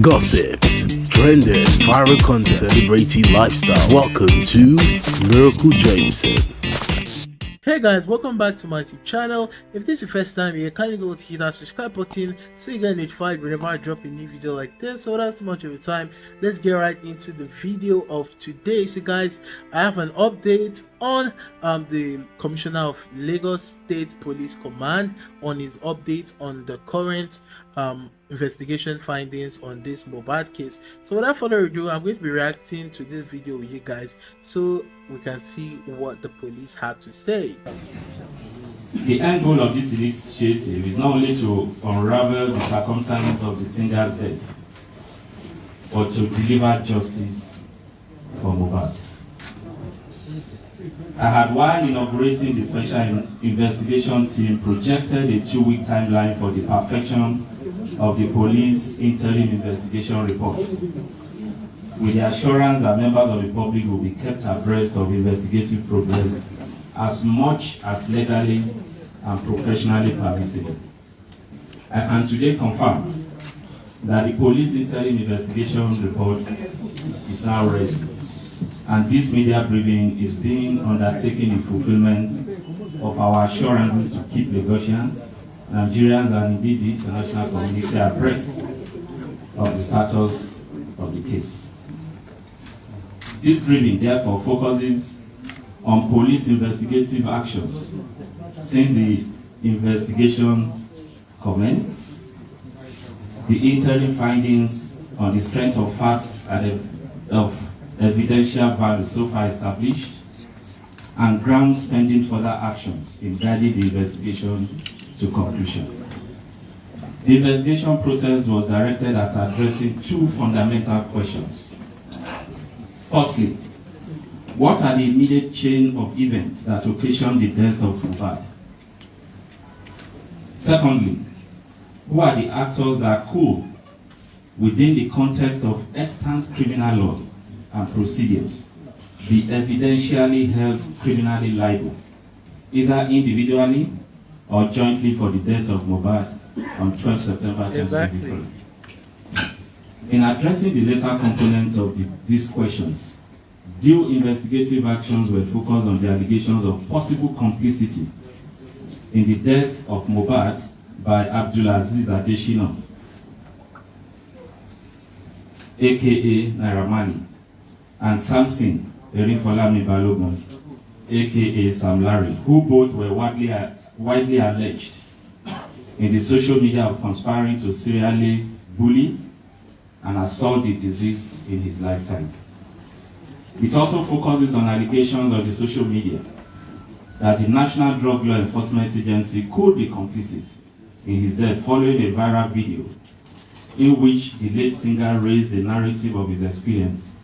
Gossips, trending, viral content, celebrity lifestyle. Welcome to Miracle Jameson. Hey guys, welcome back to my YouTube channel. If this is your first time here, kindly don't hit that subscribe button so you get notified whenever I drop a new video like this. So without so much of your time, let's get right into the video of today. So guys, I have an update on the Commissioner of Lagos State Police Command on his update on the current investigation findings on this Mohbad case. So without further ado, I'm going to be reacting to this video with you guys so we can see what the police had to say. The end goal of this initiative is not only to unravel the circumstances of the singer's death, but to deliver justice for Mohbad. I had, while inaugurating the special investigation team, projected a 2-week timeline for the perfection of the police interim investigation report, with the assurance that members of the public will be kept abreast of investigative progress as much as legally and professionally permissible. I can today confirm that the police interim investigation report is now ready, and this media briefing is being undertaken in fulfillment of our assurances to keep Lagosians, Nigerians, and indeed the international community abreast of the status of the case. This briefing therefore focuses on police investigative actions since the investigation commenced, the interim findings on the strength of facts and of evidential value so far established, and grounds pending further actions in guiding the investigation to conclusion. The investigation process was directed at addressing two fundamental questions. Firstly, what are the immediate chain of events that occasioned the death of Mohbad? Secondly, who are the actors that could, within the context of extant criminal law and procedures, be evidentially held criminally liable, either individually or jointly, for the death of Mohbad on 12 September 2023. In addressing the latter components of these questions, due investigative actions were focused on the allegations of possible complicity in the death of Mohbad by Abdulaziz Adeshina, aka Naira Marley, and Samson Erinfolami Balogun, aka Sam Larry, who both were widely alleged in the social media of conspiring to serially bully and assault the deceased in his lifetime. It also focuses on allegations of the social media that the National Drug Law Enforcement Agency could be complicit in his death, following a viral video in which the late singer raised the narrative of his experience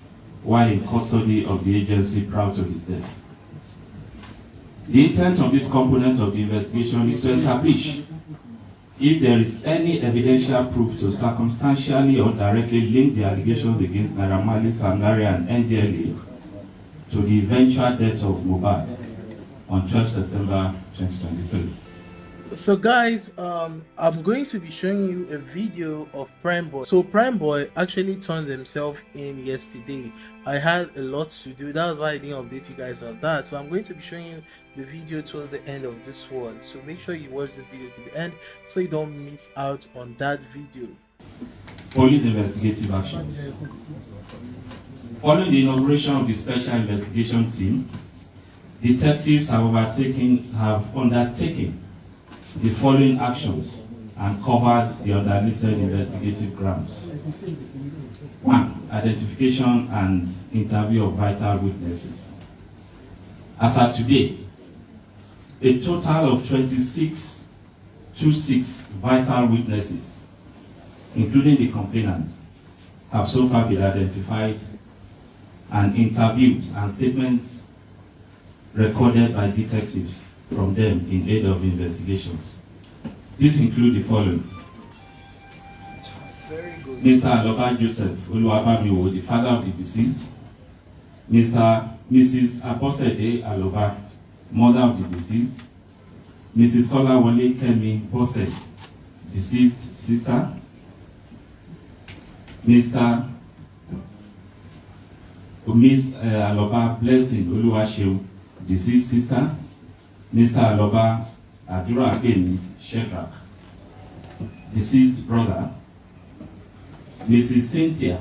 while in custody of the agency prior to his death. The intent of this component of the investigation is to establish if there is any evidential proof to circumstantially or directly link the allegations against Naira Marley, Sam Larry, and NDLA to the eventual death of Mohbad on 12 September 2023. So guys, I'm going to be showing you a video of Primeboy. So Primeboy actually turned himself in yesterday. I had a lot to do, that's why I didn't update you guys on that. So I'm going to be showing you the video towards the end of this one, so make sure you watch this video to the end so you don't miss out on that video. Police investigative actions. Following the inauguration of the special investigation team, detectives have undertaken the following actions and covered the underlisted investigative grounds. 1. Identification and interview of vital witnesses. As at today, a total of 26 vital witnesses, including the complainant, have so far been identified and interviewed, and statements recorded by detectives from them in aid of investigations. These include the following. Mr. Alot Joseph Oluwabamiwo, the father of the deceased. Mrs. Abosede Aloba, mother of the deceased. Mrs. Kolawole Kemi Bose, deceased sister. Mr. Miss Aloba Blessing Oluwaseun, deceased sister. Mr. Aloba Adura Ageni Shedrack, deceased brother. Mrs. Cynthia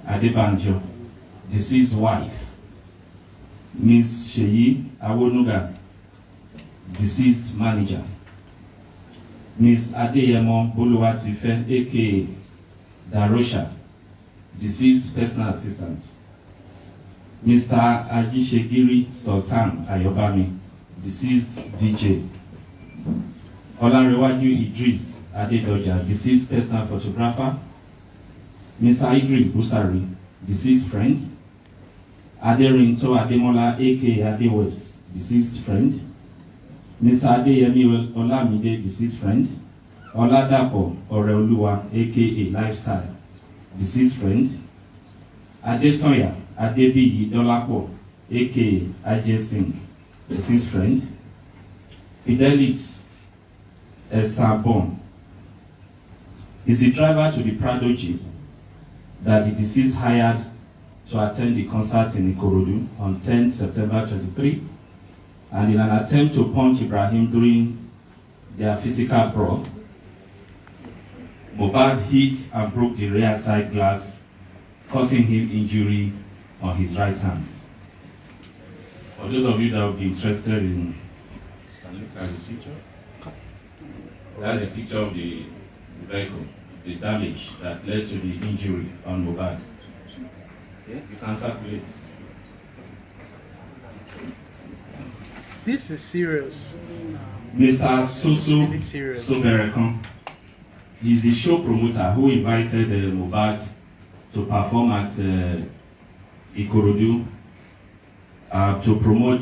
Adebanjo, deceased wife. Miss Sheyi Awonuga, deceased manager. Miss Adeyemo Boluwatife, aka Darosha, deceased personal assistant. Mr. Ajishegiri Sultan Ayobami, deceased DJ. Olanrewaju Idris Adedoja, deceased personal photographer. Mr. Idris Busari, deceased friend. Aderinto Ademola, aka Ade West, deceased friend. Mr. Adeyemi Olamide, deceased friend. Oladapo Oreoluwa, aka Lifestyle, deceased friend. Adesoya Adebiyi Dolapo, aka Ajay Singh, deceased friend. Fidelis Esabon is the driver to the Prado Jeep that the deceased hired to attend the concert in Ikorodu on 10 September 23, and in an attempt to punch Ibrahim during their physical brawl, Mohbad hit and broke the rear side glass, causing him injury on his right hand. For those of you that would be interested in, can you look at the picture? That's a picture of the vehicle, the damage that led to the injury on Mohbad. Okay, you can circulate. This is serious. Mr. Soso Really serious. Soberekon is the show promoter who invited Mohbad to perform at Ikorodu to promote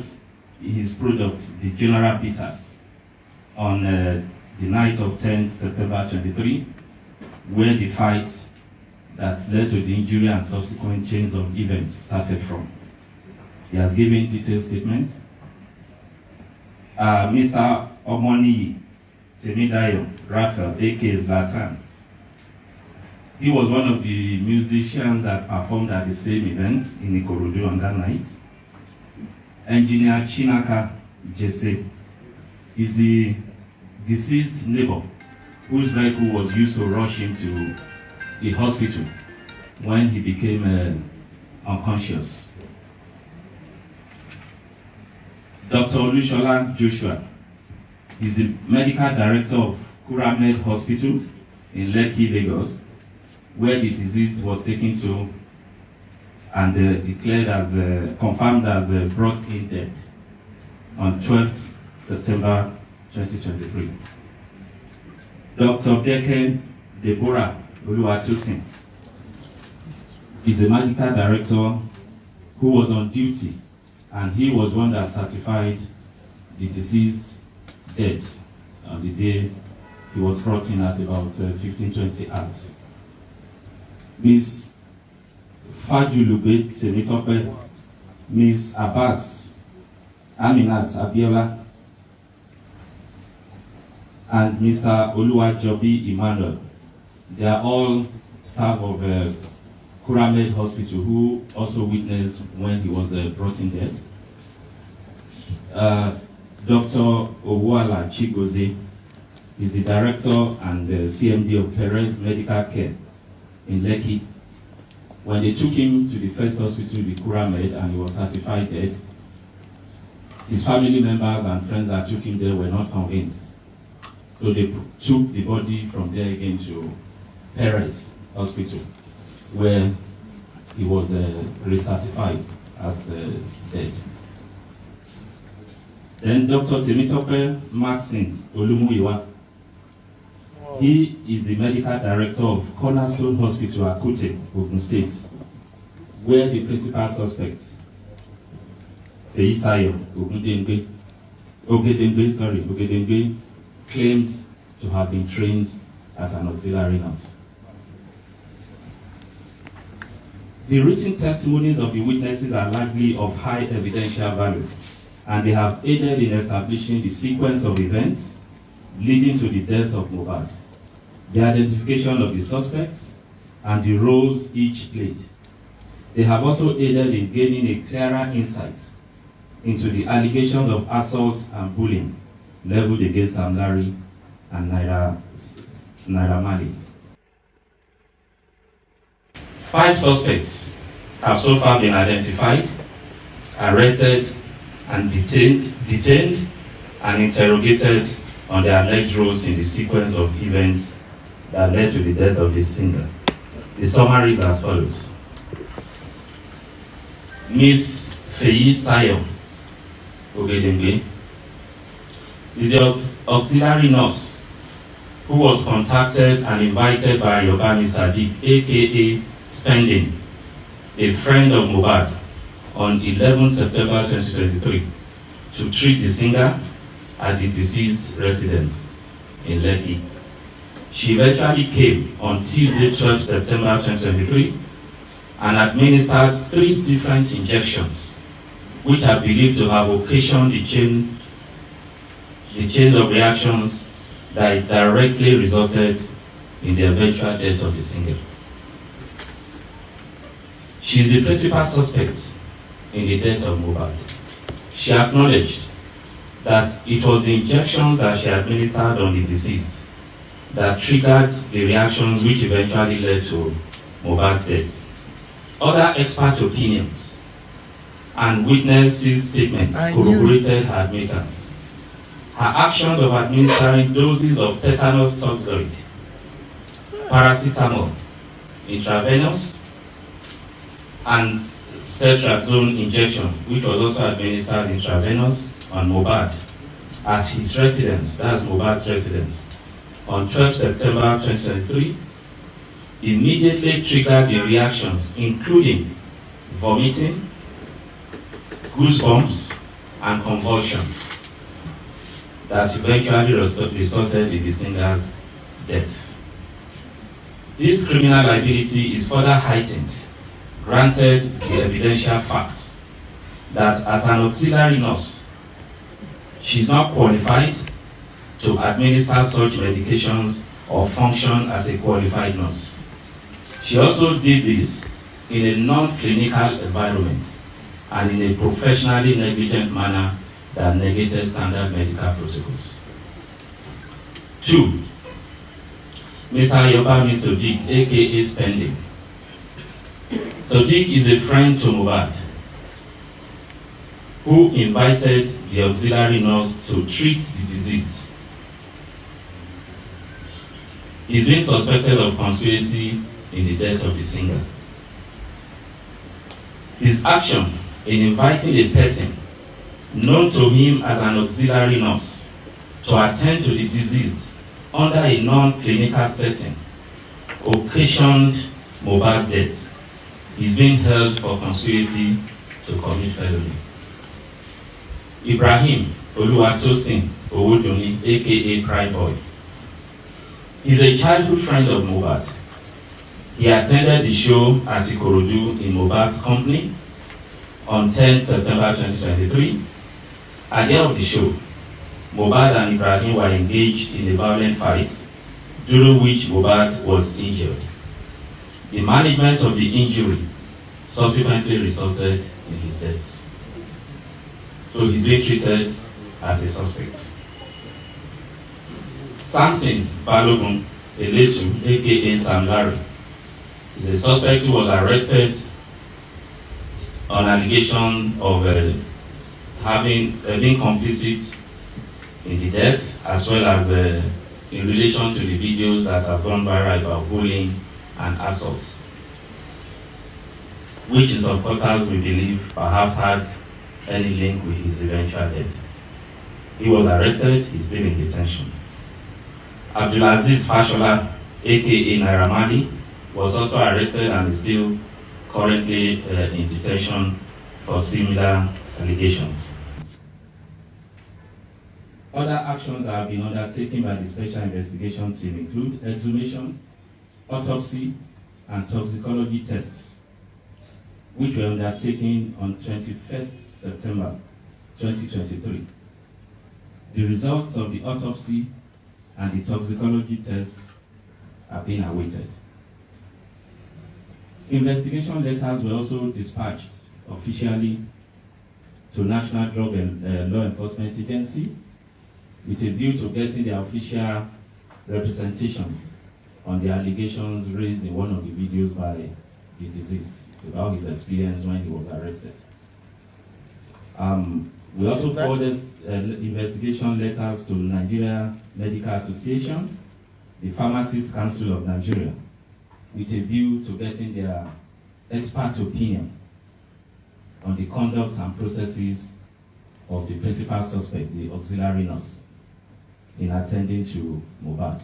his product, the General Bitters, on the night of 10 September 23, where the fight that led to the injury and subsequent chains of events started from. He has given detailed statements. Mr. Omoni Temidayo Raphael, aka Zlatan, he was one of the musicians that performed at the same event in Ikorodu on that night. Engineer Chinaka Jesse is the deceased neighbor whose vehicle was used to rush him to the hospital when he became unconscious. Dr. Olushola Joshua is the medical director of Kuramed Hospital in Lekki, Lagos, where the deceased was taken to and declared as confirmed as brought in dead on 12th September 2023. Dr. Deke Deborah Oluwatosin is a medical director who was on duty, and he was one that certified the deceased dead on the day he was brought in at about 15-20 hours. Ms. Fajulube Semitope, Ms. Abbas Aminat Abiola, and Mr. Oluwajobi Emmanuel. They are all staff of Kuramed Hospital who also witnessed when he was brought in dead. Dr. Owuala Chigoze is the director and CMD of Perez Medical Care in Lekki. When they took him to the first hospital, the Kuramed, and he was certified dead, his family members and friends that took him there were not convinced. So they took the body from there again to Perez Hospital, where he was recertified as dead. Then Dr. Temitope Maxine Olumuyiwa, he is the medical director of Cornerstone Hospital, Akute, Ogun State, where the principal suspect, Feisayo Ogedengbe, claimed to have been trained as an auxiliary nurse. The written testimonies of the witnesses are likely of high evidential value, and they have aided in establishing the sequence of events leading to the death of Mohbad, the identification of the suspects, and the roles each played. They have also aided in gaining a clearer insight into the allegations of assault and bullying leveled against Sam Larry and Naira Marley. 5 suspects have so far been identified, arrested, and detained and interrogated on their alleged roles in the sequence of events that led to the death of the singer. The summary is as follows. Miss Feyi Sayo Ogedengbe is the auxiliary nurse who was contacted and invited by Yobami Sadiq, aka Spending, a friend of Mohbad, on 11 September 2023 to treat the singer at the deceased residence in Lekki. She eventually came on Tuesday, 12 September 2023 and administered 3 different injections, which are believed to have occasioned the chain of reactions that directly resulted in the eventual death of the singer. She is the principal suspect in the death of Mohbad. She acknowledged that it was the injections that she administered on the deceased that triggered the reactions which eventually led to Mohbad's death. Other expert opinions and witnesses' statements corroborated her admittance. Her actions of administering doses of tetanus toxoid, paracetamol, intravenous, and cetrazone injection, which was also administered intravenous on Mohbad at his residence, that's Mohbad's residence, on 12 September 2023, immediately triggered the reactions, including vomiting, goosebumps, and convulsions, that eventually resulted in the singer's death. This criminal liability is further heightened, granted the evidential fact that as an auxiliary nurse, she is not qualified to administer such medications or function as a qualified nurse. She also did this in a non-clinical environment and in a professionally negligent manner that negated standard medical protocols. 2. Mr. Yobami Sadiq, aka Spending. Sadiq is a friend to Mohbad who invited the auxiliary nurse to treat the deceased. He is being suspected of conspiracy in the death of the singer. His action in inviting a person known to him as an auxiliary nurse to attend to the deceased under a non-clinical setting occasioned Mohbad's death. He is being held for conspiracy to commit felony. Ibrahim Oluwatosin Owodunni, aka Primeboy, is a childhood friend of Mohbad. He attended the show at Ikorodu in Mohbad's company on 10 September 2023. At the end of the show, Mohbad and Ibrahim were engaged in a violent fight, during which Mohbad was injured. The management of the injury subsequently resulted in his death. So he's being treated as a suspect. Samson Balogun Eletu, aka Sam Larry, is a suspect who was arrested on allegation of being complicit in the death, as well as in relation to the videos that have gone viral about bullying and assaults, which in some quarters we believe perhaps had any link with his eventual death. He was arrested, he's still in detention. Abdulaziz Fashola, aka Naira Marley, was also arrested and is still currently in detention for similar allegations. Other actions that have been undertaken by the Special Investigation Team include exhumation, autopsy, and toxicology tests, which were undertaken on 21st September 2023. The results of the autopsy and the toxicology tests are being awaited. Investigation letters were also dispatched officially to National Drug and Law Enforcement Agency with a view to getting their official representations on the allegations raised in one of the videos by the deceased about his experience when he was arrested. We also forwarded investigation letters to Nigerian Medical Association, the Pharmacists Council of Nigeria, with a view to getting their expert opinion on the conduct and processes of the principal suspect, the auxiliary nurse, in attending to Mohbad.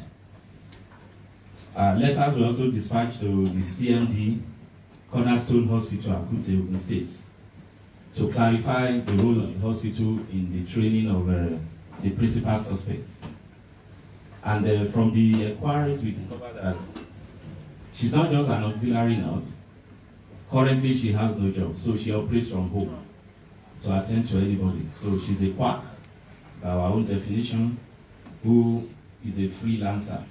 Letters were also dispatched to the CMD, Cornerstone Hospital, Akute, Ogun State, to clarify the role of the hospital in the training of the principal suspects. And from the inquiries, we discovered that she's not just an auxiliary nurse. Currently, she has no job, so she operates from home to attend to anybody. So she's a quack, by our own definition, who is a freelancer.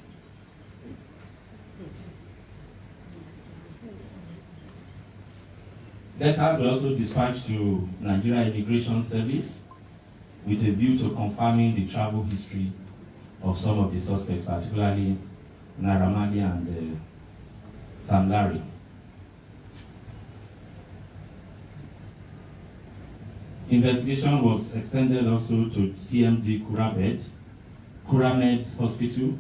Letters were also dispatched to Nigeria Immigration Service with a view to confirming the travel history of some of the suspects, particularly Naramali and Sam Larry. Investigation was extended also to CMD Kuramed Hospital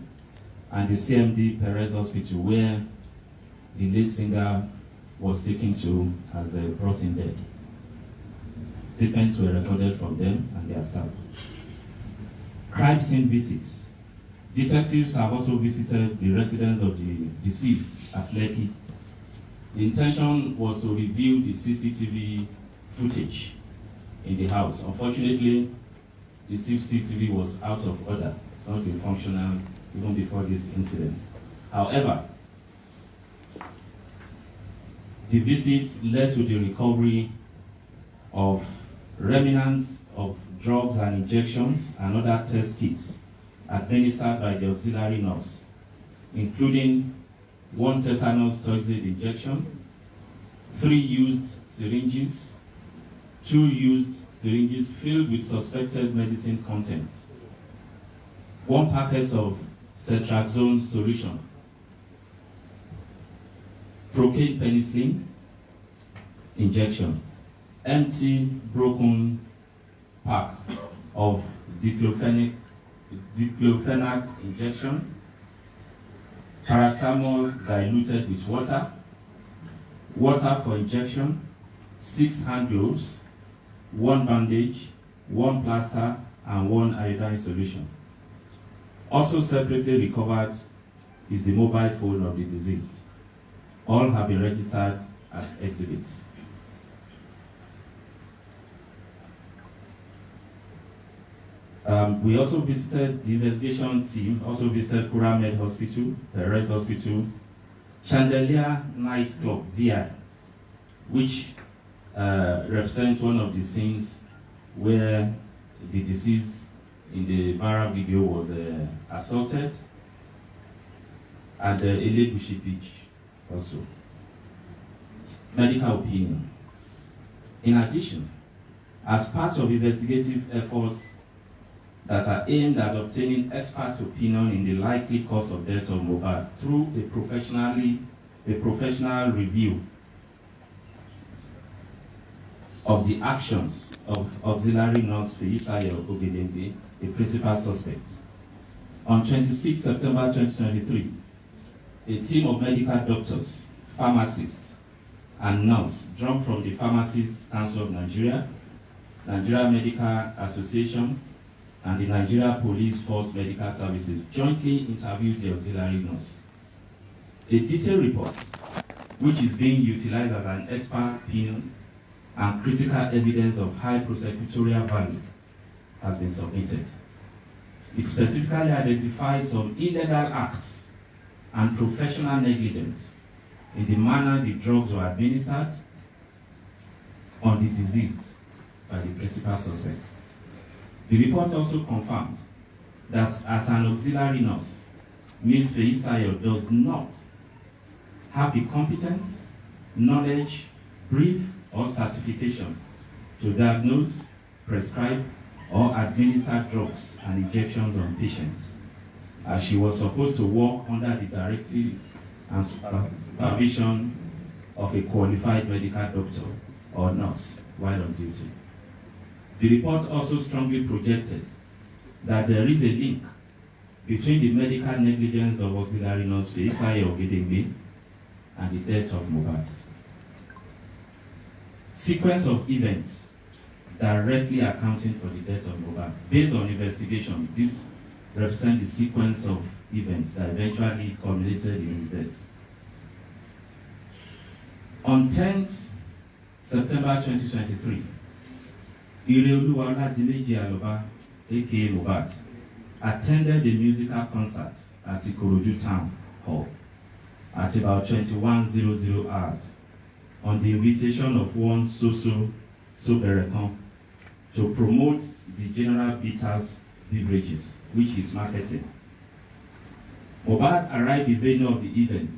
and the CMD Perez Hospital, where the late singer was taken to as brought in dead. Statements were recorded from them and their staff. Crime scene visits. Detectives have also visited the residence of the deceased at Lekki. The intention was to review the CCTV footage in the house. Unfortunately, the CCTV was out of order. It's not been functional even before this incident. However, the visit led to the recovery of remnants of drugs and injections and other test kits administered by the auxiliary nurse, including 1 tetanus toxoid injection, 3 used syringes, 2 used syringes filled with suspected medicine contents, 1 packet of ceftriaxone solution, procaine penicillin injection, empty broken pack of diclofenac injection, paracetamol diluted with water, water for injection, 6 hand gloves, 1 bandage, 1 plaster, and 1 iodine solution. Also separately recovered is the mobile phone of the deceased. All have been registered as exhibits. We also visited, the investigation team also visited Kuramed Hospital, Perez Hospital, Chandelier Nightclub, VI, which represents one of the scenes where the deceased in the viral video was assaulted at the Elegushi Beach also. Medical opinion. In addition, as part of investigative efforts that are aimed at obtaining expert opinion in the likely cause of death of Mohbad through a professional review of the actions of auxiliary nurse Feyisayo Ogedengbe, a principal suspect. On 26 September 2023, a team of medical doctors, pharmacists, and nurses drawn from the Pharmacists Council of Nigeria, Nigerian Medical Association, and the Nigeria Police Force Medical Services jointly interviewed the auxiliary nurse. A detailed report, which is being utilized as an expert opinion and critical evidence of high prosecutorial value, has been submitted. It specifically identifies some illegal acts and professional negligence in the manner the drugs were administered on the deceased by the principal suspects. The report also confirmed that as an auxiliary nurse, Ms. Feyisayo does not have the competence, knowledge, brief, or certification to diagnose, prescribe, or administer drugs and injections on patients, as she was supposed to work under the directive and supervision of a qualified medical doctor or nurse while on duty. The report also strongly projected that there is a link between the medical negligence of auxiliary nurse Feisaye Ogedengbe and the death of Mohbad. Sequence of events directly accounting for the death of Mohbad. Based on investigation, this represents the sequence of events that eventually culminated in his death. On 10th September 2023, Ireoluwa Oladimeji Aloba, aka Mohbad, attended a musical concert at Ikorodu Town Hall at about 21:00 hours on the invitation of one Soso Soberekon to promote the General Bitters beverages, which is marketing. Mohbad arrived the venue of the event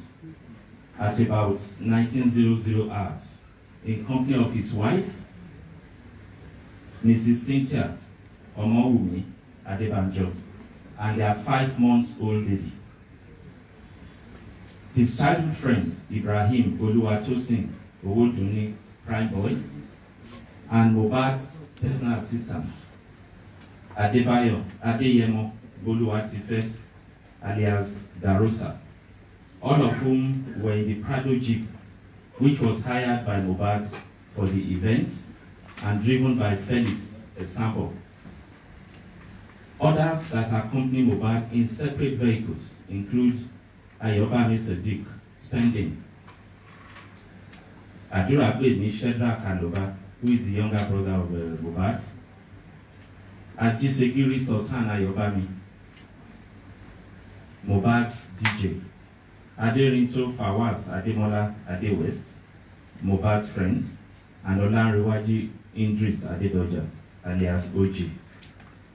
at about 19:00 hours in company of his wife, Mrs. Cynthia Omowumi Adebanjo, and their 5-month-old baby. His childhood friend, Ibrahim Oluwatosin Owodunni Primeboy, and Mohbad's personal assistant, Adeyemo Boluwatife, alias Darosa, all of whom were in the Prado Jeep, which was hired by Mohbad for the event and driven by Felix Esambo. Others that accompany Mohbad in separate vehicles include Ayobami Sadiq, Spending, Adurabedni Shedrack Aloba, who is the younger brother of Mohbad, Ajisegiri Sultan Ayobami, Mohbad's DJ, Aderinto Fawaz Ademola Adewest, Mohbad's friend, and Olanrewaji Idris Adedoja, alias OG,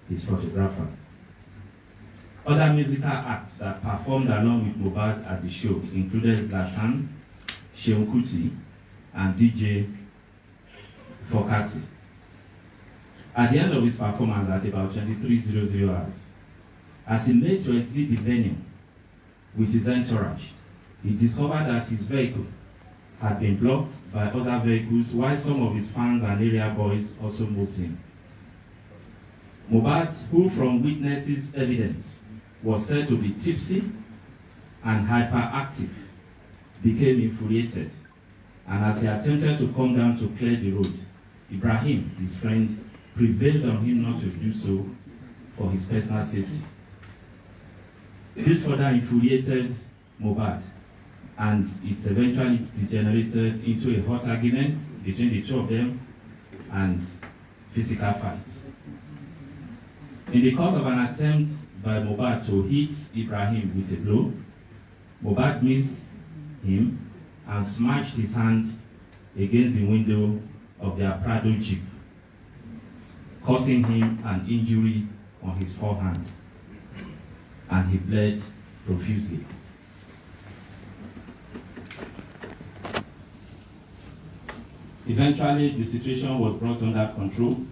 his photographer. Other musical acts that performed along with Mohbad at the show included Zlatan, Seun Kuti, and DJ Fokati. At the end of his performance at about 23:00 hours, as he made to exit the venue with his entourage, he discovered that his vehicle had been blocked by other vehicles, while some of his fans and area boys also moved in. Mohbad, who from witnesses' evidence was said to be tipsy and hyperactive, became infuriated, and as he attempted to come down to clear the road, Ibrahim, his friend, prevailed on him not to do so for his personal safety. This further infuriated Mohbad, and it eventually degenerated into a hot argument between the two of them and physical fights. In the course of an attempt by Mohbad to hit Ibrahim with a blow, Mohbad missed him and smashed his hand against the window of their Prado Jeep, causing him an injury on his forehand, and he bled profusely. Eventually, the situation was brought under control,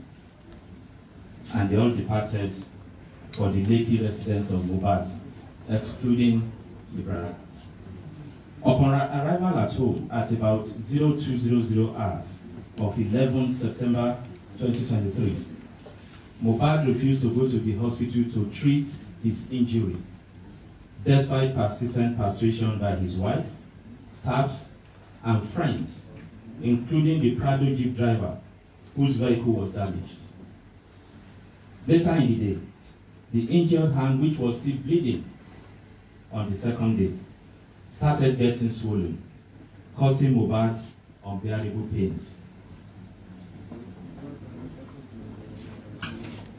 and they all departed for the Lekki residence of Mohbad, excluding Ibrahim. Upon arrival at home at about 02:00 hours of 11 September 2023, Mohbad refused to go to the hospital to treat his injury, despite persistent persuasion by his wife, staffs, and friends, including the Prado Jeep driver, whose vehicle was damaged. Later in the day, the injured hand, which was still bleeding on the second day, started getting swollen, causing Mohbad unbearable pains.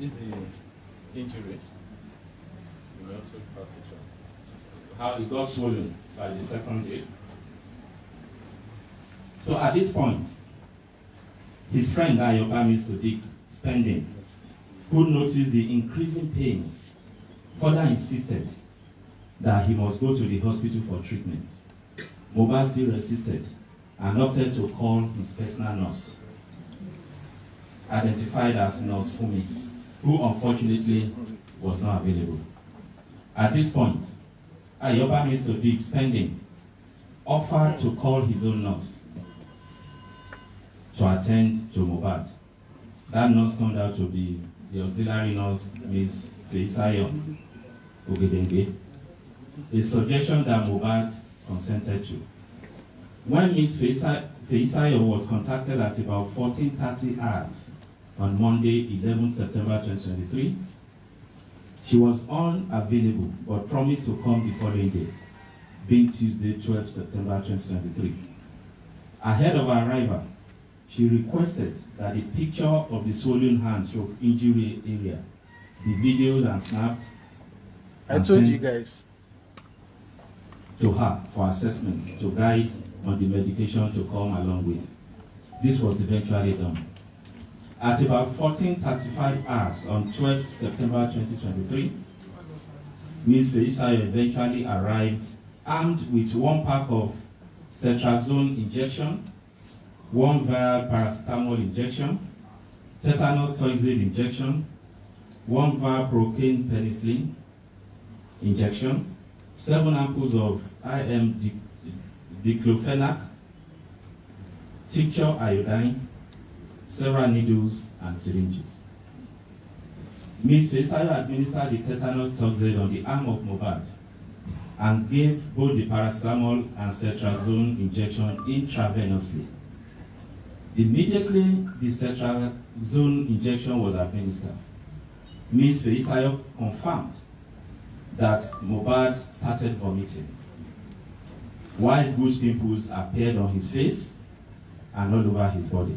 This is the injury. You may also pass it on. How it got swollen by the second day. So at this point, his friend Ayobami Sadiq, Spending, who noticed the increasing pains, further insisted that he must go to the hospital for treatment. Mohbad still resisted and opted to call his personal nurse, identified as Nurse Fumi, who unfortunately was not available. At this point, Ayoba Misodik, spending, offered to call his own nurse to attend to Mohbad. That nurse turned out to be the auxiliary nurse, Ms. Feisayo Ogedenge, a suggestion that Mohbad consented to. When Ms. Feisayo was contacted at about 14:30 hours on Monday, 11 September 2023, she was unavailable but promised to come the following day, being Tuesday, 12 September 2023. Ahead of her arrival, she requested that the picture of the swollen hand/injury area be videoed and snapped. I told you guys. To her for assessment to guide on the medication to come along with. This was eventually done. At about 14:35 hours on 12th September 2023, Ms. Feisayo eventually arrived armed with one pack of cetrazone injection, one vial paracetamol injection, tetanus toxoid injection, one vial procaine penicillin injection, 7 ampoules of IM diclofenac, tincture iodine, several needles and syringes. Ms. Feisayo administered the tetanus toxoid on the arm of Mohbad and gave both the paracetamol and cetrazone injection intravenously. Immediately the cetrazone injection was administered, Ms. Feisayo confirmed that Mohbad started vomiting, while goose pimples appeared on his face and all over his body.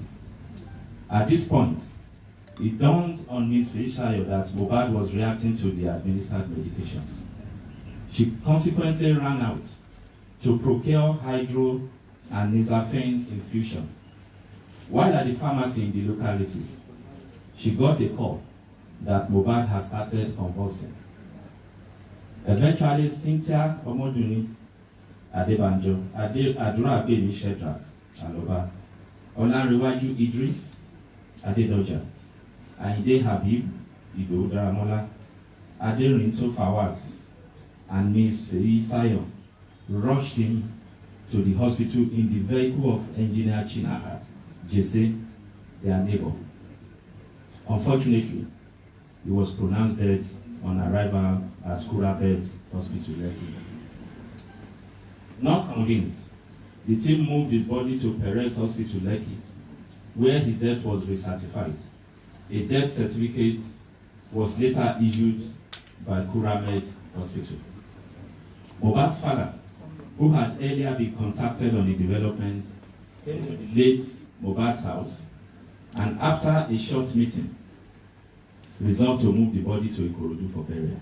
At this point, it dawned on Ms. Feisayo that Mohbad was reacting to the administered medications. She consequently ran out to procure hydro and nizafene infusion. While at the pharmacy in the locality, she got a call that Mohbad had started convulsing. Eventually, Cynthia Omoduni Adebanjo, Adura Abeni Shedrack Aloba, Olanrewaju Idris Adedoja, Aide Habib Ido Daramola, Aderinto Fawaz, and Ms. Feisayo rushed him to the hospital in the vehicle of engineer China Jesse, their neighbor. Unfortunately, he was pronounced dead on arrival at Kurabed Hospital, Lekki. Not convinced, the team moved his body to Perez Hospital, Lekki, where his death was recertified. A death certificate was later issued by Kuramed Hospital. Mohbad's father, who had earlier been contacted on the development, came to the late Mohbad's house, and after a short meeting, resolved to move the body to Ikorodu for burial,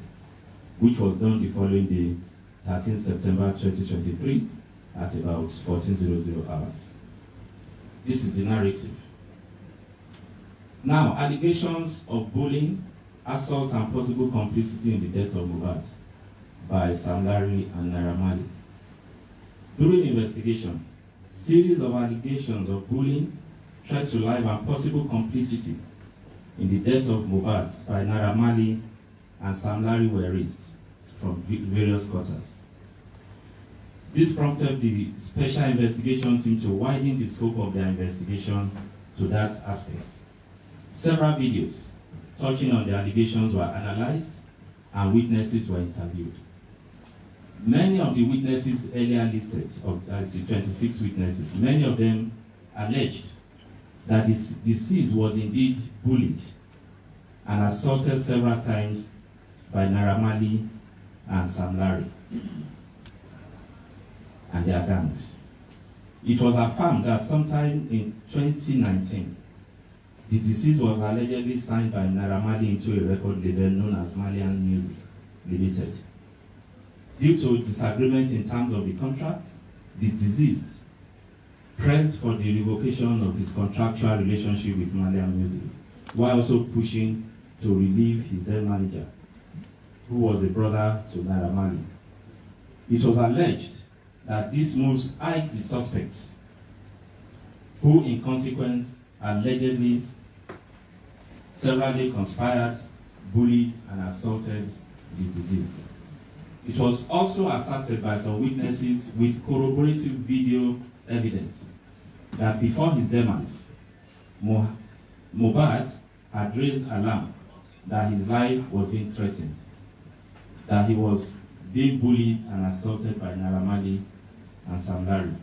which was done the following day, 13 September 2023, at about 14:00 hours. This is the narrative. Now, allegations of bullying, assault, and possible complicity in the death of Mohbad by Sam Larry and Naira Marley. During investigation, series of allegations of bullying, threat to life, and possible complicity in the death of Mohbad by Naira Marley and Sam Larry were raised from various quarters. This prompted the Special Investigation Team to widen the scope of their investigation to that aspect. Several videos touching on the allegations were analyzed and witnesses were interviewed. Many of the witnesses earlier listed, as the 26 witnesses, many of them alleged that the deceased was indeed bullied and assaulted several times by Naira Marley and Sam Larry and their gangs. It was affirmed that sometime in 2019, the deceased was allegedly signed by Naira Marley into a record label known as Marlians Music Limited. Due to disagreement in terms of the contract, the deceased pressed for the revocation of his contractual relationship with Marlians Music, while also pushing to relieve his then manager, who was a brother to Naira Marley. It was alleged that these moves eyed the suspects who in consequence allegedly severally conspired, bullied, and assaulted the deceased. It was also asserted by some witnesses with corroborative video evidence that before his demise, Mohbad had raised alarm that his life was being threatened, that he was being bullied and assaulted by Naira Marley and Sam Larry.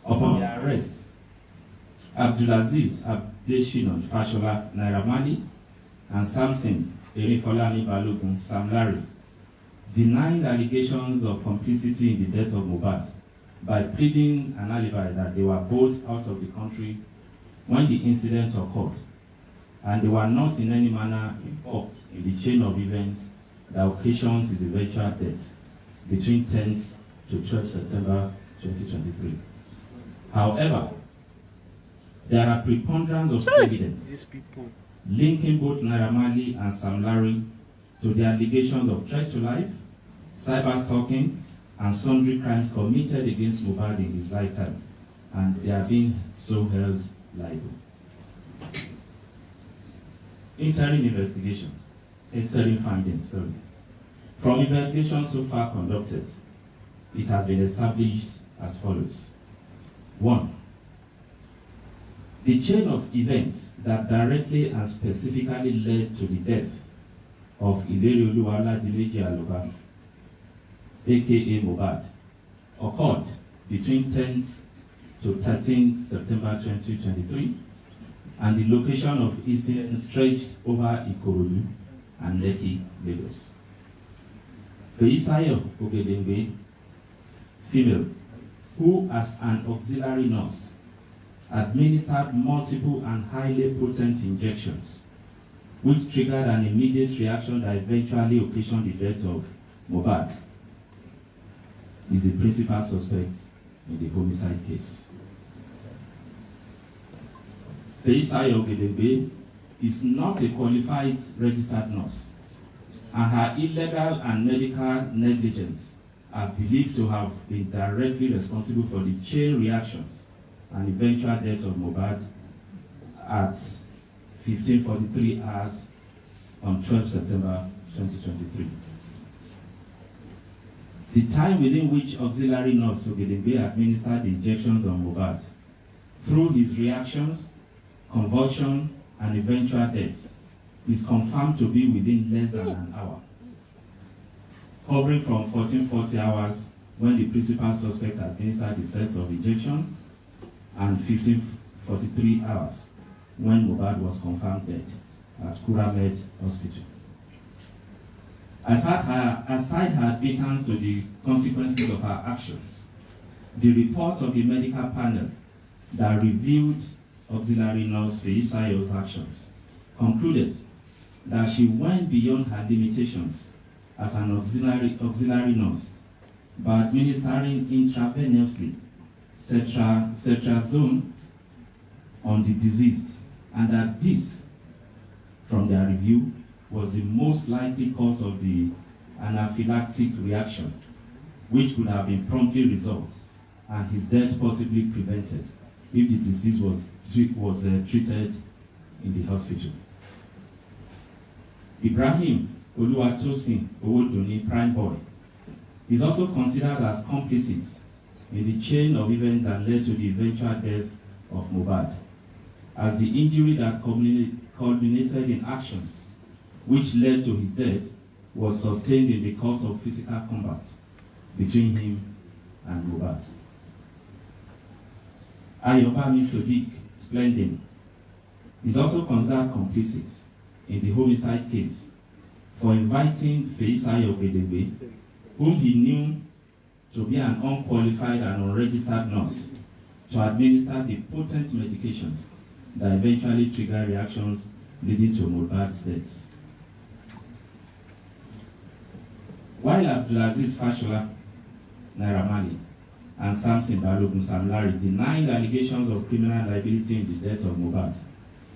Upon their arrest, Abdulaziz Abdeshinon Fashola Naira Marley and Samson Erinfolani Balogun Sam Larry denied allegations of complicity in the death of Mohbad by pleading an alibi that they were both out of the country when the incident occurred, and they were not in any manner involved in the chain of events that occasions his eventual death between 10th to 12th September 2023. However, there are preponderance of evidence linking both Naira Marley and Sam Larry to the allegations of threat to life, cyber-stalking, and sundry crimes committed against Mohbad in his lifetime, and they are being so held liable. Interim findings. From investigations so far conducted, it has been established as follows. 1. The chain of events that directly and specifically led to the death of Ilerioluwa Oladimeji Aloba, aka Mohbad, occurred between 10th to 13th September 2023, and the location of incident stretched over Ikorodu and Lekki, Lagos. Feisayo Ogedengbe, female, who as an auxiliary nurse administered multiple and highly potent injections, which triggered an immediate reaction that eventually occasioned the death of Mohbad, is the principal suspect in the homicide case. Feisayo Ogedengbe is not a qualified registered nurse, and her illegal and medical negligence are believed to have been directly responsible for the chain reactions and eventual death of Mohbad at 15:43 hours on 12 September 2023. The time within which auxiliary nurse Ogedengbe administered injections on Mohbad, through his reactions, convulsion, and eventual death, is confirmed to be within less than an hour, covering from 1440 hours when the principal suspect administered the sets of injection and 1543 hours when Mohbad was confirmed dead at Kuramed Hospital. Aside her admittance to the consequences of her actions, the report of the medical panel that reviewed auxiliary nurse Feisayo's actions concluded that she went beyond her limitations as an auxiliary nurse by administering intravenously cetrazone on the deceased, and that this, from their review, was the most likely cause of the anaphylactic reaction, which could have been promptly resolved and his death possibly prevented if the disease was treated in the hospital. Ibrahim Oluwatosin Owodunni Primeboy is also considered as complicit in the chain of events that led to the eventual death of Mohbad, as the injury that culminated in actions which led to his death was sustained in the course of physical combat between him and Mohbad. Ayobami Sodiq Splendid is also considered complicit in the homicide case for inviting Feisayo Ogedengbe, whom he knew to be an unqualified and unregistered nurse, to administer the potent medications that eventually triggered reactions leading to Mohbad's death. While Abdulaziz Fashola Naira Marley and Samson Balogun Sam Larry denied allegations of criminal liability in the death of Mohbad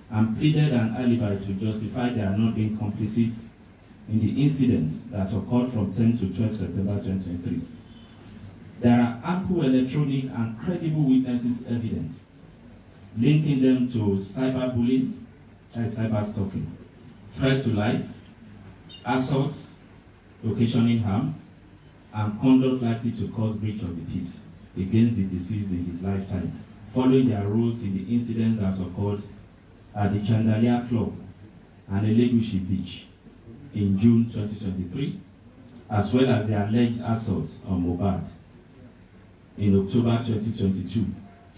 and pleaded an alibi to justify their not being complicit in the incidents that occurred from 10 to 12 September 2023. There are ample electronic and credible witnesses' evidence linking them to cyberbullying and cyberstalking, threat to life, assault, occasioning harm, and conduct likely to cause breach of the peace against the deceased in his lifetime, following their roles in the incidents that occurred at the Chandelier Club and Elegushi Beach in June 2023, as well as the alleged assault on Mohbad in October 2022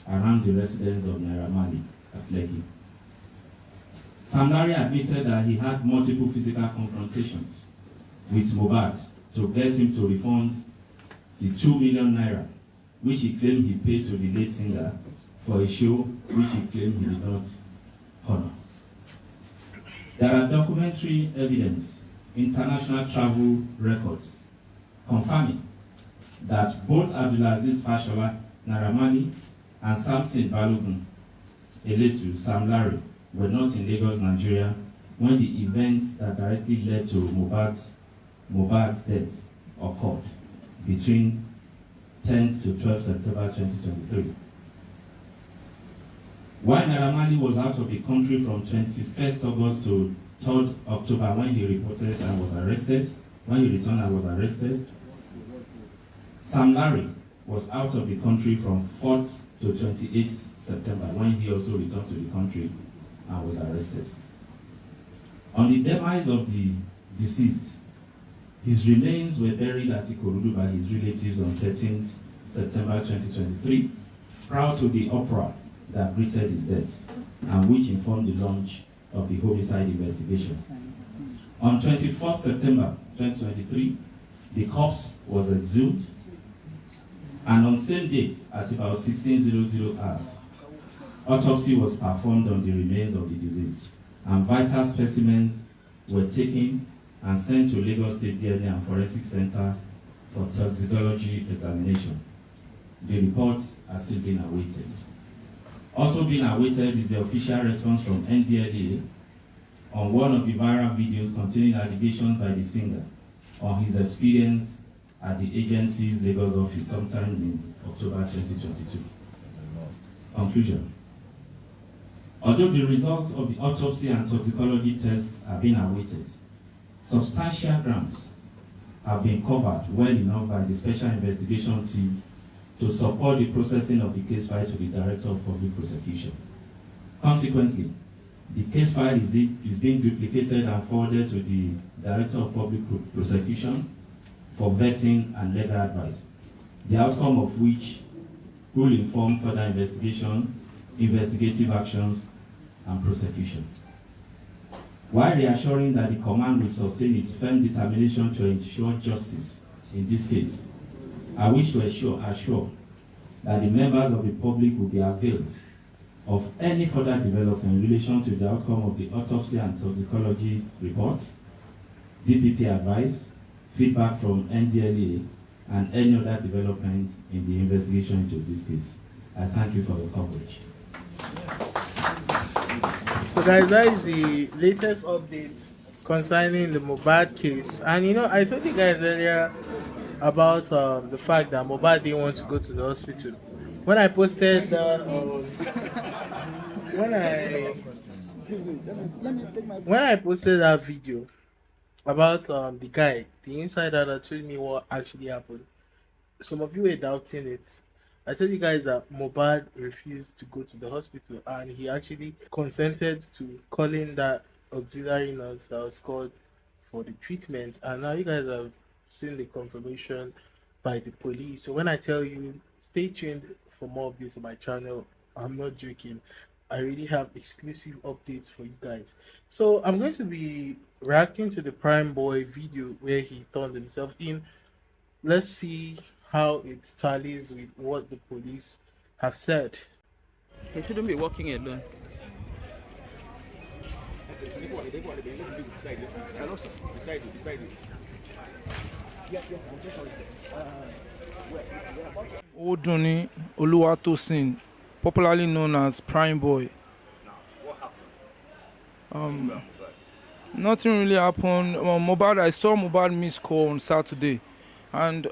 around the residence of Naira Marley at Lekki. Sam Larry admitted that he had multiple physical confrontations with Mohbad to get him to refund the 2 million naira which he claimed he paid to the late singer for a show which he claimed he did not honor. There are documentary evidence, international travel records, confirming that both Abdulaziz Fashola, Naira Marley, and Samson Balogun, Eletu, Sam Larry, were not in Lagos, Nigeria, when the events that directly led to Mohbad's death occurred between 10th to 12th September 2023. While Naira Marley was out of the country from 21st August to 3rd October when he reported and was arrested, when he returned and was arrested, Sam Larry was out of the country from 4th to 28th September when he also returned to the country and was arrested. On the demise of the deceased, his remains were buried at Ikorodu by his relatives on 13th September 2023, prior to the uproar that greeted his death and which informed the launch of the homicide investigation. On 21st September 2023, the corpse was exhumed, and on same date at about 16:00 hours, autopsy was performed on the remains of the deceased, and vital specimens were taken and sent to Lagos State DNA and Forensic Center for toxicology examination. The reports are still being awaited. Also being awaited is the official response from NDLEA on one of the viral videos containing allegations by the singer on his experience at the agency's Lagos office sometime in October 2022. Conclusion. Although the results of the autopsy and toxicology tests are being awaited, substantial grounds have been covered well enough by the Special Investigation Team to support the processing of the case file to the Director of Public Prosecution. Consequently, the case file is being duplicated and forwarded to the Director of Public Prosecution for vetting and legal advice, the outcome of which will inform further investigation, investigative actions, and prosecution. While reassuring that the command will sustain its firm determination to ensure justice in this case, I wish to assure that the members of the public will be availed of any further development in relation to the outcome of the autopsy and toxicology reports, DPP advice, feedback from NDLEA, and any other development in the investigation into this case. I thank you for your coverage. So guys, that is the latest update concerning the Mohbad case. And I told you guys earlier about the fact that Mohbad didn't want to go to the hospital. When I posted when I posted that video about the guy, the insider that told me what actually happened, some of you were doubting it. I told you guys that Mohbad refused to go to the hospital, and he actually consented to calling that auxiliary nurse that was called for the treatment. And now you guys have seen the confirmation by the police. So when I tell you, stay tuned for more of this on my channel, I'm not joking. I really have exclusive updates for you guys. So I'm going to be reacting to the Primeboy video where he turned himself in. Let's see how it tallies with what the police have said. You shouldn't be walking alone. Oduni Oluwatosin, popularly known as Primeboy. Nothing really happened. Mohbad, I saw Mohbad miss call on Saturday, and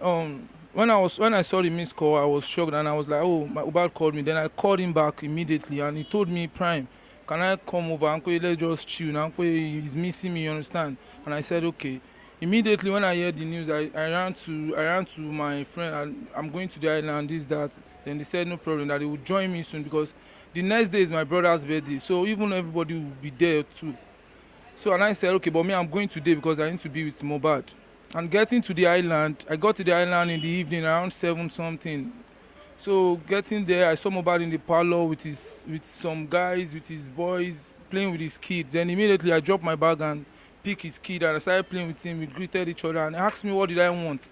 when I saw the missed call, I was shocked and I was like, oh, my Mohbad called me. Then I called him back immediately and he told me, Prime, can I come over? Uncle, let's just chill. Now, Uncle, he's missing me, you understand? And I said, okay. Immediately when I heard the news, I ran to my friend. I'm going to the island, this, that. Then they said no problem, that they would join me soon because the next day is my brother's birthday. So even everybody will be there too. So and I said, okay, but me, I'm going today because I need to be with Mohbad. And getting to the island, I got to the island in the evening around 7 something. So getting there, I saw Mohbad in the parlor with some guys, with his boys, playing with his kids. Then immediately I dropped my bag and picked his kid and I started playing with him. We greeted each other and he asked me what did I want.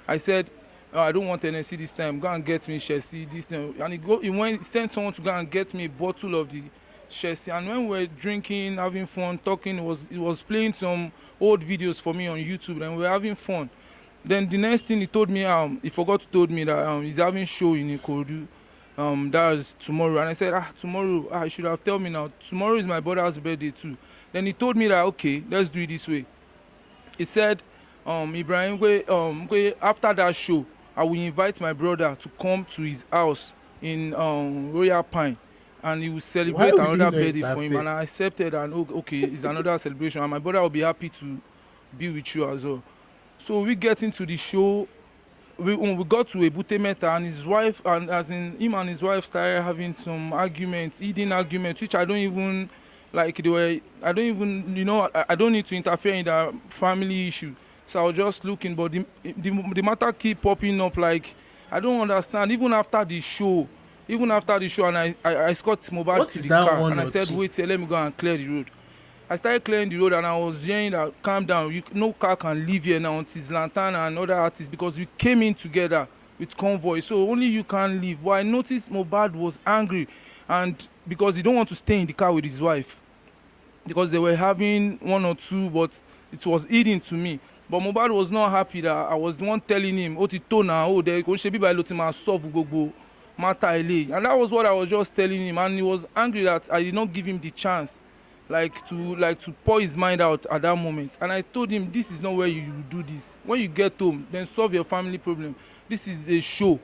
I said, oh, I don't want NSC this time. Go and get me Chelsea this time. And he sent someone to go and get me a bottle of the Chelsea. And when we were drinking, having fun, talking, he was playing some old videos for me on YouTube and we were having fun. Then the next thing he told me, he forgot to told me that he's having show in Ikorodu. That's tomorrow. And I said, tomorrow, you should have told me now. Tomorrow is my brother's birthday too. Then he told me that, okay, let's do it this way. He said, Ibrahim, after that show, I will invite my brother to come to his house in Royal Pine. And he will celebrate another birthday for him. And I accepted and okay, it's another celebration. And my brother will be happy to be with you as well. So we get into the show. When we got to Ebute Meta and his wife, and as in him and his wife started having some arguments, eating arguments, which I don't even like. I don't even, I don't need to interfere in the family issue. So I was just looking, but the matter keep popping up. Like I don't understand. Even after the show, and I escort Mohbad to the car, and I said, wait, let me go and clear the road. I started clearing the road and I was hearing that, calm down, no car can leave here now until Lantana and other artists because we came in together with convoy, so only you can leave. But I noticed Mohbad was angry and because he don't want to stay in the car with his wife because they were having one or two, but it was eating to me. But Mohbad was not happy that I was the one telling him, there should be by Lotima solve Gogo matter, and that was what I was just telling him, and he was angry that I did not give him the chance. Like to pour his mind out at that moment. And I told him, this is not where you do this. When you get home, then solve your family problem. This is a show.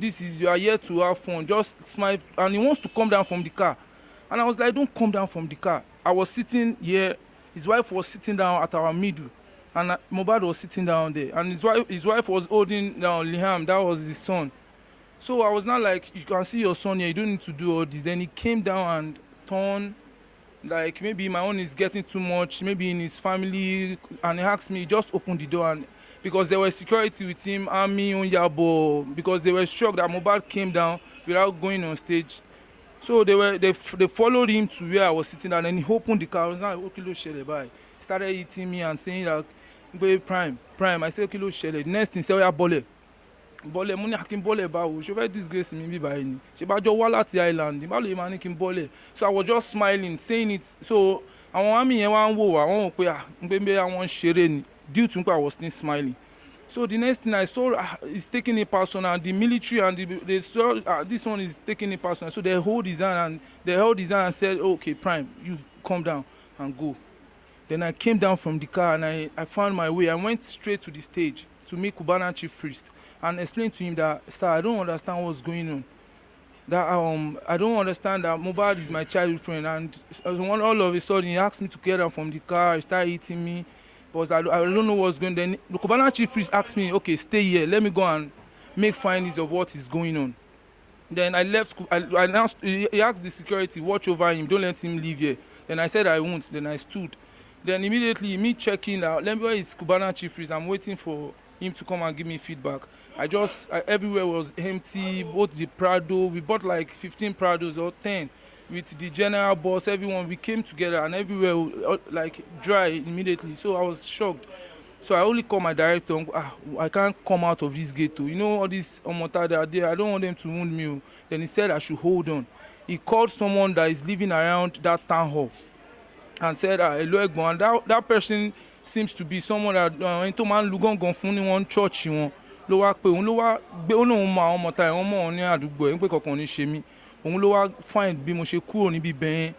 You are here to have fun. Just smile. And he wants to come down from the car. And I was like, don't come down from the car. I was sitting here. His wife was sitting down at our middle. And Mohbad was sitting down there. And his wife was holding down Liam. That was his son. So I was not like, you can see your son here. You don't need to do all this. Then he came down and turned. Like maybe my own is getting too much, maybe in his family, and he asked me, he just opened the door, and because there was security with him, Army, Onyabo, because they were shocked that Mohbad came down without going on stage. So they followed him to where I was sitting, and then he opened the car. I was like, okay, lo shele bye. Started eating me and saying that, Prime. I said, okay, lo shele. Next thing, say, oya bole. Bọ́lẹ̀ mo ní akin bọ́lẹ̀ báwo ṣe fẹ́ disgrace mi bí báyìí ni ṣe bá jọ wá láti island bá lè máa ní kí n bọ́lẹ̀, so I was just smiling saying it. So àwọn àmì yẹn wá ń wò wá wọ́n wò pé pé àwọn ń ṣeré ni due to I was still smiling. So the next thing I saw is taking it personal, and the military and they saw this one is taking it personal, so they held his hand and said, okay, Prime, you come down and go. Then I came down from the car and I found my way. I went straight to the stage to meet Cubana chief priest and explained to him that, sir, I don't understand what's going on. That I don't understand that Mohbad is my childhood friend, and all of a sudden he asked me to get out from the car. He started hitting me, but I don't know what's going on. Then the Cubana chief priest asked me, okay, stay here. Let me go and make findings of what is going on. Then I left. I announced. He asked the security, watch over him. Don't let him leave here. Then I said I won't. Then I stood. Then immediately me checking out. Where is Cubana chief priest? I'm waiting for him to come and give me feedback. Everywhere was empty, both the Prado, we bought like 15 Prados or 10 with the general boss, everyone, we came together and everywhere like dry immediately. So I was shocked. So I only called my director, I can't come out of this gate. All these Omota that are there, I don't want them to wound me. Then he said I should hold on. He called someone that is living around that town hall and said, hello, Egbon. And that person seems to be someone that into man Lugon Funi one church ló wá pé òun ló wá gbé ó lóun mọ àwọn ọmọ ta ẹ̀wọ̀n mọ̀ ọ́n ní àdúgbò ẹ̀ ń pé kankan ní ṣe mí, òun ló wá find bí mo ṣe kúrò níbi bẹ́ẹ̀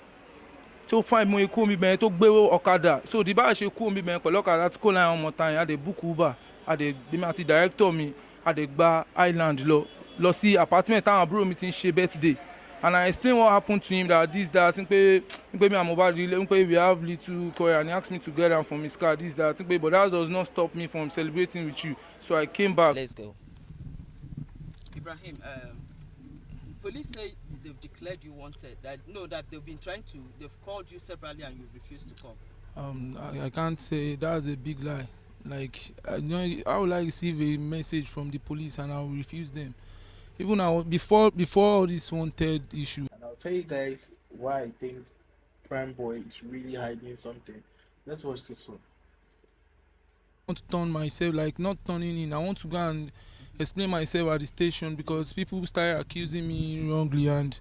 tó find mo kúrò níbi bẹ́ẹ̀ tó gbé ọ̀kadà. So di bá ṣe kúrò níbi bẹ́ẹ̀ pẹ̀lú ọ̀kadà tí kò láyé àwọn ọmọ ta yẹn àdè book Uber àdè bí mi àti director mi Adegba Island lọ sí apartment táwọn àbúrò mi ti ń ṣe birthday, and I explain what happened to him, that this that n pé me and Mohbad we have little quarrel, and he asked me to get am from his car, this that n pé, but that does not stop me from celebrating with you, so I came back. Let's go. Ibrahim, police say they've declared you wanted. That they've called you separately and you've refused to come. I can't say. That's a big lie. Like, I would like receive a message from the police and I will refuse them. Even before all this wanted issue. And I'll tell you guys why I think Primeboy is really hiding something. Let's watch this one. I want to turn myself, like not turning in. I want to go and explain myself at the station because people started accusing me wrongly, and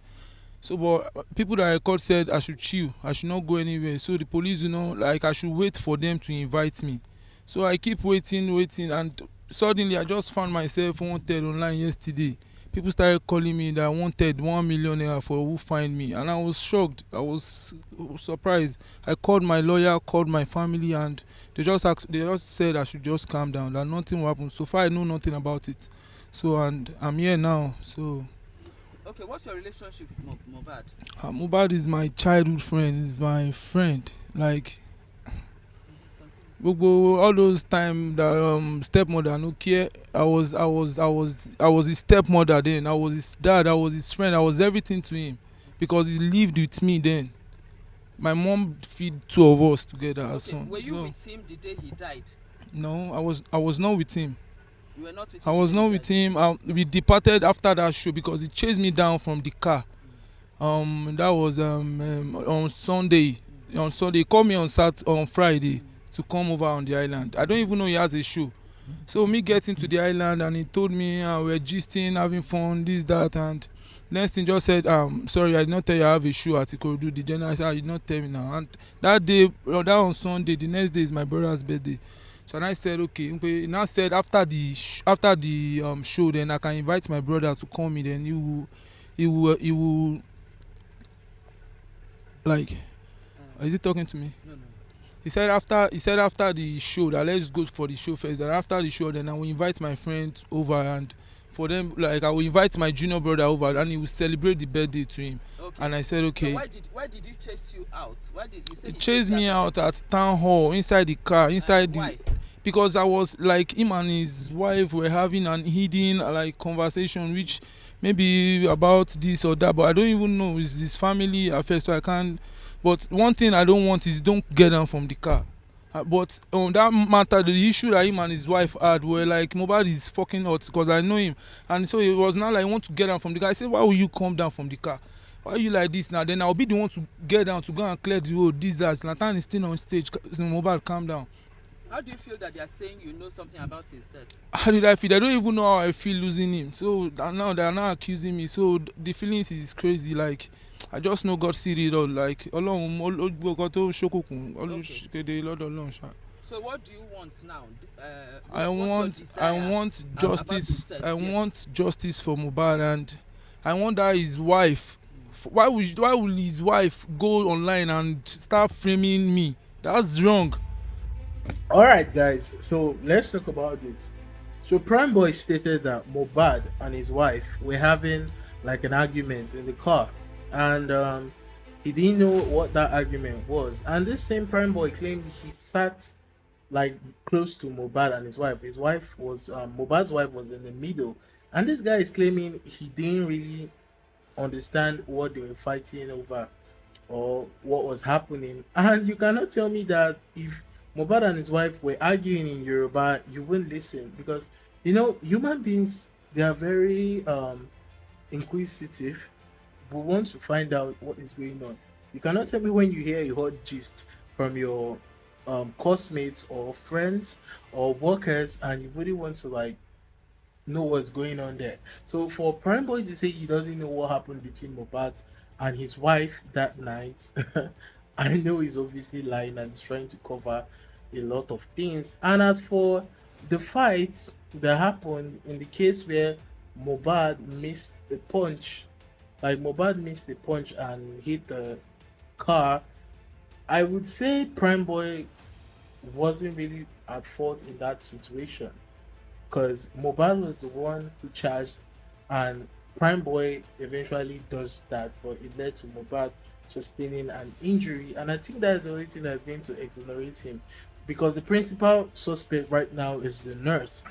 so, but people that I called said I should chill, I should not go anywhere. So the police, like I should wait for them to invite me. So I keep waiting, and suddenly I just found myself wanted online yesterday. People started calling me that I wanted 1 million naira for who find me, and I was shocked. I was surprised. I called my lawyer, called my family, and they just said I should just calm down, that nothing will happen. So far I know nothing about it. So, and I'm here now. So okay, what's your relationship with Mohbad? Mohbad is my childhood friend. He's my friend. Like, all those time that stepmother no care. I was his stepmother then. I was his dad. I was his friend. I was everything to him because he lived with me then. My mom feed two of us together as son. Were you with him the day he died? No, I was not with him. You were not with him? I was not with him. We departed after that show because he chased me down from the car. That was on Sunday. On Sunday, he called me on Friday to come over on the island. I don't even know he has a show. So me getting to the island, and he told me we're gisting, having fun, this, that, and next thing just said, sorry, I did not tell you I have a show at Ikorodu. The general said, you did not tell me now. And that day, that on Sunday, the next day is my brother's birthday. So and I said, okay. He now said after the show, then I can invite my brother to call me. Then he will like, is he talking to me? No. He said after the show that let's go for the show first. Then after the show, then I will invite my friends over, and for them, like I will invite my junior brother over, and he will celebrate the birthday to him. Okay. And I said okay. So why did he chase you out? Why did you say he chased me out at town hall, inside the car, why? Because I was like, him and his wife were having an hidden like conversation, which maybe about this or that, but I don't even know. It's his family affairs, so I can't. But one thing I don't want is don't get down from the car. But on that matter, the issue that him and his wife had were like, Mohbad is fucking hot because I know him. And so it was not like, I want to get down from the car. I said, why will you come down from the car? Why are you like this now? Then I'll be the one to get down to go and clear the road. This, that. Zlatan is still on stage. Mohbad, calm down. How do you feel that they are saying you know something about his death? How did I feel? I don't even know how I feel losing him. So now they are now accusing me. So the feelings is crazy. Like, I just know God see it all. Like, So what do you want now? I want justice. I want justice for Mohbad, and I want that his wife. Why will his wife go online and start framing me? That's wrong. Alright guys, so let's talk about this. So Primeboy stated that Mohbad and his wife were having like an argument in the car, and he didn't know what that argument was. And this same Primeboy claimed he sat like close to Mohbad and his wife. His wife was Mohbad's wife was in the middle, and this guy is claiming he didn't really understand what they were fighting over or what was happening. And you cannot tell me that if Mohbad and his wife were arguing in Yoruba, you wouldn't listen, because human beings, they are very inquisitive. We want to find out what is going on. You cannot tell me when you hear a hot gist from your classmates or friends or workers, and you really want to like know what's going on there. So for Primeboy to say he doesn't know what happened between Mohbad and his wife that night, I know he's obviously lying and he's trying to cover a lot of things. And as for the fights that happened in the case where Mohbad missed a punch, like Mohbad missed a punch and hit the car, I would say Primeboy wasn't really at fault in that situation. because Mohbad was the one who charged, and Primeboy eventually does that, but it led to Mohbad sustaining an injury, and I think that's the only thing that's going to exonerate him, because the principal suspect right now is the nurse.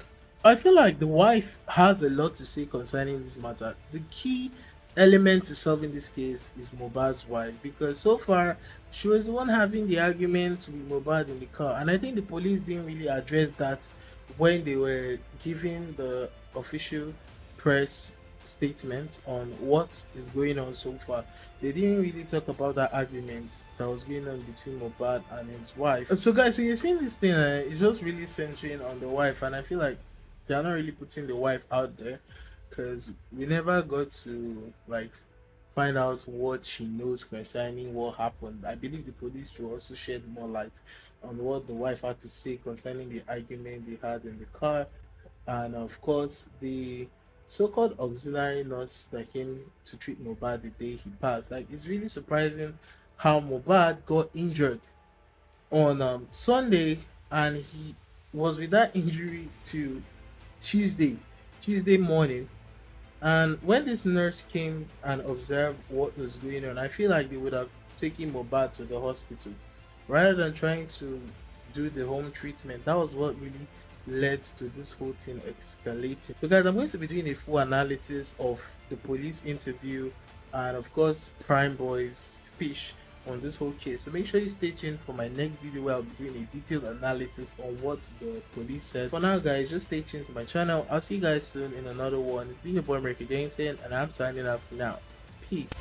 I feel like the wife has a lot to say concerning this matter. The key element to solving this case is Mohbad's wife, because so far she was the one having the arguments with Mohbad in the car, and I think the police didn't really address that when they were giving the official press statement on what is going on so far. They didn't really talk about that argument that was going on between Mohbad and his wife. And so, guys, so you're seeing this thing, it's just really centering on the wife, and I feel like they're not really putting the wife out there, because we never got to like find out what she knows concerning what happened. I believe the police should also shed more light on what the wife had to say concerning the argument they had in the car, and of course the so-called auxiliary nurse that came to treat Mohbad the day he passed. Like, it's really surprising how Mohbad got injured on Sunday, and he was with that injury to Tuesday, Tuesday morning. And when this nurse came and observed what was going on, I feel like they would have taken Mohbad to the hospital rather than trying to do the home treatment. That was what really led to this whole thing escalating. So, guys, I'm going to be doing a full analysis of the police interview and, of course, Primeboy's speech on this whole case. So make sure you stay tuned for my next video where I'll be doing a detailed analysis on what the police said. For now, guys, just stay tuned to my channel. I'll see you guys soon in another one. It's been your boy Nigerian, and I'm signing out for now. Peace.